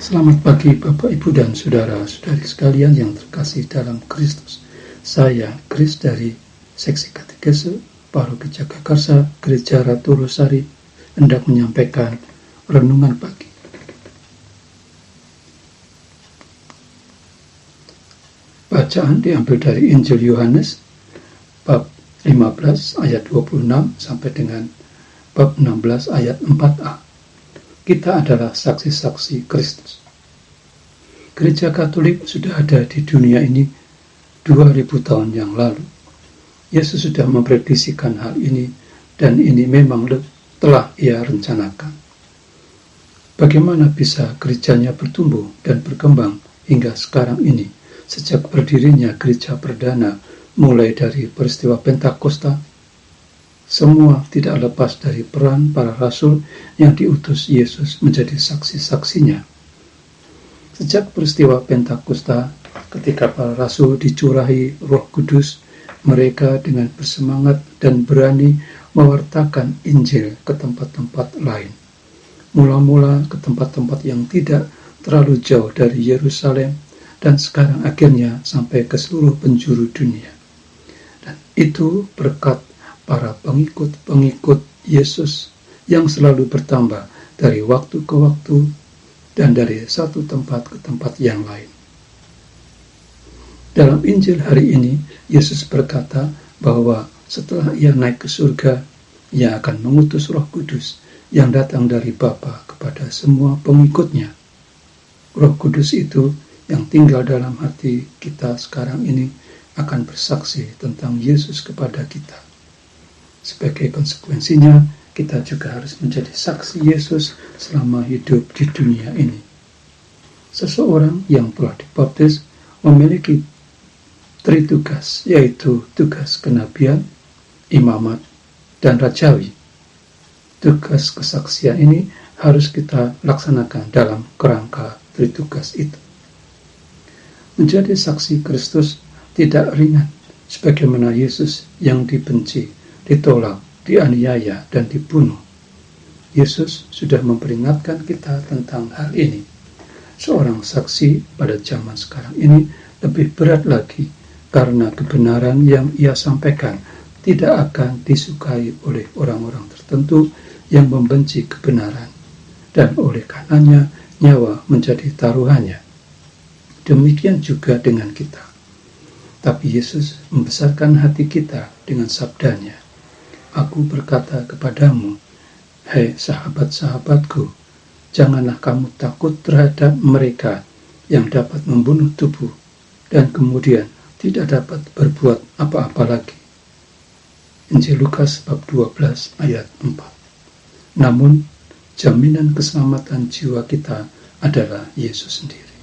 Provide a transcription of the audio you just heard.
Selamat pagi Bapak, Ibu, dan Saudara-saudari sekalian yang terkasih dalam Kristus. Saya Kris dari Seksi Katekese Paroki Jagakarsa Gereja Ratu Rosari hendak menyampaikan renungan pagi. Bacaan diambil dari Injil Yohanes bab 15 ayat 26 sampai dengan bab 16 ayat 4a. Kita adalah saksi-saksi Kristus. Gereja Katolik sudah ada di dunia ini 2000 tahun yang lalu. Yesus sudah memprediksikan hal ini, dan ini memang telah Ia rencanakan. Bagaimana bisa gerejanya bertumbuh dan berkembang hingga sekarang ini, sejak berdirinya gereja perdana mulai dari peristiwa Pentakosta? Semua tidak lepas dari peran para rasul yang diutus Yesus menjadi saksi-saksinya. Sejak peristiwa Pentakosta, ketika para rasul dicurahi Roh Kudus, mereka dengan bersemangat dan berani mewartakan Injil ke tempat-tempat lain. Mula-mula ke tempat-tempat yang tidak terlalu jauh dari Yerusalem, dan sekarang akhirnya sampai ke seluruh penjuru dunia. Dan itu berkat para pengikut-pengikut Yesus yang selalu bertambah dari waktu ke waktu dan dari satu tempat ke tempat yang lain. Dalam Injil hari ini, Yesus berkata bahwa setelah Ia naik ke surga, Ia akan mengutus Roh Kudus yang datang dari Bapa kepada semua pengikutnya. Roh Kudus itu yang tinggal dalam hati kita sekarang ini akan bersaksi tentang Yesus kepada kita. Sebagai konsekuensinya, kita juga harus menjadi saksi Yesus selama hidup di dunia ini. Seseorang yang telah dibaptis memiliki 3 tugas, yaitu tugas kenabian, imamat, dan rajawi. Tugas kesaksian ini harus kita laksanakan dalam kerangka 3 tugas itu. Menjadi saksi Kristus tidak ringan, sebagaimana Yesus yang dibenci, ditolak, dianiaya, dan dibunuh. Yesus sudah memperingatkan kita tentang hal ini. Seorang saksi pada zaman sekarang ini lebih berat lagi, karena kebenaran yang Ia sampaikan tidak akan disukai oleh orang-orang tertentu yang membenci kebenaran, dan oleh karenanya nyawa menjadi taruhannya. Demikian juga dengan kita. Tapi Yesus membesarkan hati kita dengan sabdanya, "Aku berkata kepadamu, hai sahabat-sahabatku, janganlah kamu takut terhadap mereka yang dapat membunuh tubuh dan kemudian tidak dapat berbuat apa-apa lagi." Injil Lukas bab 12 ayat 4. Namun, jaminan keselamatan jiwa kita adalah Yesus sendiri.